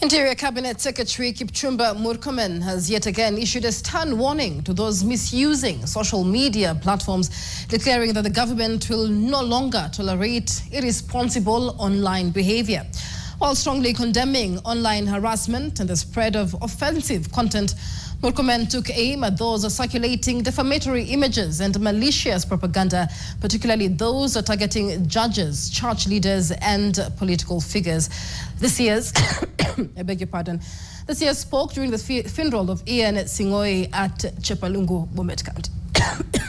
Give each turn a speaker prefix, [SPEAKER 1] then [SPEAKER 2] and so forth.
[SPEAKER 1] Interior Cabinet Secretary Kipchumba Murkomen has yet again issued a stern warning to those misusing social media platforms, declaring that the government will no longer tolerate irresponsible online behavior. While strongly condemning online harassment and the spread of offensive content, Murkomen took aim at those circulating defamatory images and malicious propaganda, particularly those targeting judges, church leaders, and political figures. This year's, This year spoke during the funeral of Ian Singoi at Chepalungu, Bomet County.